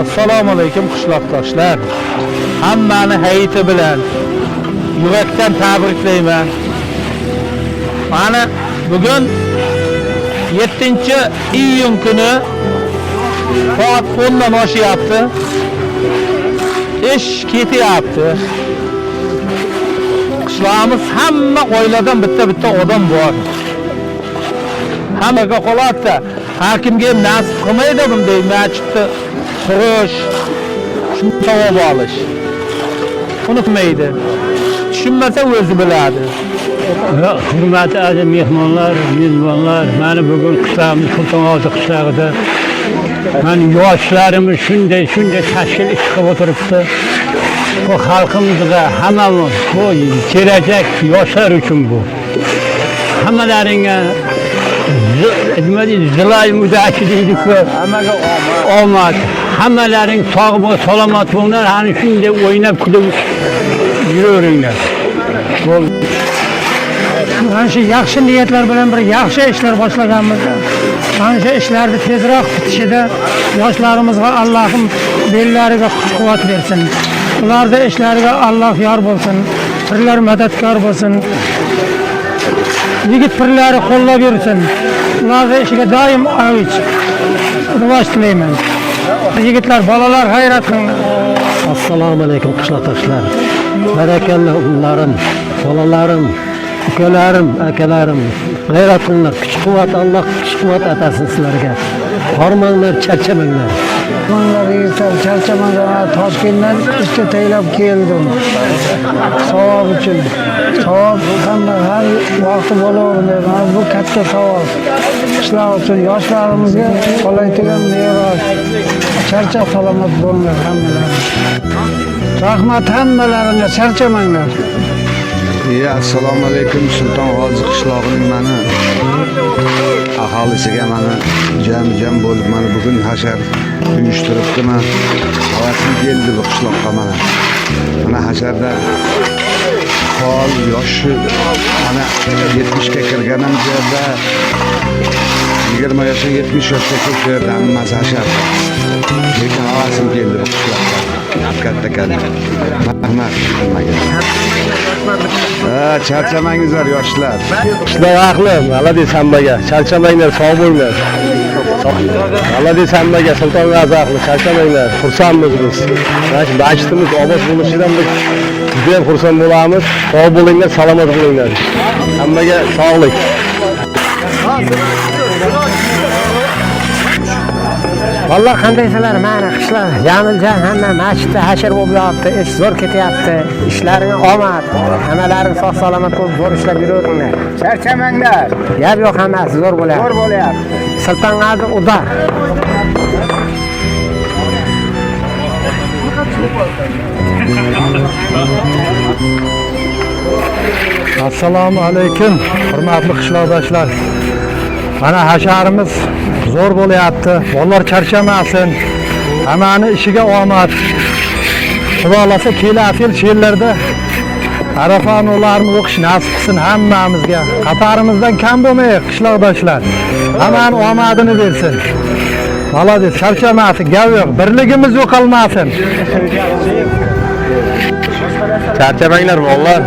Assalomu alaykum qishloqdoshlar. Hammani hayiti bilan yurakdan tabriklayman. Mana bugun 7-iyun kuni soat 10dan oshyapti. Ish ketyapti. Qishlog'imiz hamma oiladan bitta odam bor. Hammaga qo'latda hakimga nasib qilmaydi bunday masjidda turish, shuni savol olish. Unutmaydi. Tushunmasa o'zi biladi. Hurmatli aziz mehmonlar, mezbonlar, mana bugun qishlog'imiz Sultonobod qishlog'ida mana yoshlarimiz shunday tashkil qilib o'tiribdi. Bu xalqimizga hammamiz, bu kelajak yoshlar uchun bu. Hammalaringga zilay mudachi deydi-ku. Hammaga omad. Hammalaring sog' bo'l, salomat bo'linglar. Hani shunday o'ynab kulib yuravringlar. Mana shu yaxshi niyatlar bilan bir yaxshi ishlar boshlaganmiz. Mana shu ishlarni tezroq bitishida yoshlarimizga Allohim bellariga kuch-quvvat bersin. Ularda ishlariga Alloh yor bo'lsin. Pirlar madadkor bo'lsin. Yigit pirlari qo'llab yursin. Ularning ishiga doim avj rivoj tilayman. Yigitlar, bolalar g'ayrat qilinglar. Assalomu alaykum qishloqdoshlar. Barakalloh o'g'illarim, bolalarim, ukalarim, akalarim. G'ayrat qilinglar. Kuch-quvvat Alloh kuch-quvvat atasin sizlarga. Hormanglar, charchamanglar. Yigitlar, charchamanglar. Toshkentdan ishga taylab keldim. Savob uchun. Savob hamma har vaqti bo'laveradi. Bu katta savob. Qishloq uchun yoshlarimizga qolaydigan meros. Charchab salomat bo'linglar hammalar. Rahmat hammalaringga, charchamanglar. Assalomu alaykum. Sultonobod qishlog'ining mana aholisiga mana jam bo'lib mana bugun hashar uyushtiribdi. Men havasim keldi bu qishloqqa mana. Mana hasharda faol yoshi mana 70 ga kirganim yerda 20 yoshga 70 yoshga kirdi hammasi hashar. Lekin havasim keldi bu qishloqqa. Katta. Rahmat hammaga. Charchamangizlar yoshlar. Qishloq ahli, malades hammaga. Charchamanglar, sog' bo'linglar. Malades hammaga, Sultonobod ahli, charchamanglar. Xursandmiz biz. Mana shu masjidimiz obod bo'lishidan biz juda ham xursand bo'lamiz. Sog' bo'linglar, salomat bo'linglar. Hammaga sog'lik. Valloh qandaysizlar, mana qishloq jamiljon hamma masjidda hashar bo'lib yotibdi, ish zo'r ketyapti. Ishlaring omad, hammalaring sog' salomat bo'lib zo'r ishlab yuraveringlar. Charchamanglar. Gap yo'q, hammasi zo'r bo'lyapti. Zo'r bo'lyapti. Sultonobod udar. Assalomu alaykum, hurmatli qishloqdoshlar. Mana hasharimiz zo'r bo'lyapti. Bolalar charchamasin. Hammani ishiga omad. Xudoolasa kelasi yil sherlarda Arafa nurlarini o'qish nasib qilsin hammamizga. Qatarimizdan kam bo'lmaylik qishloqdoshlar. Hammani omadini bersin. Malades, charchamasin, gap yo'q. Birligimiz yo'qolmasin. Charchamanglar, bolalar.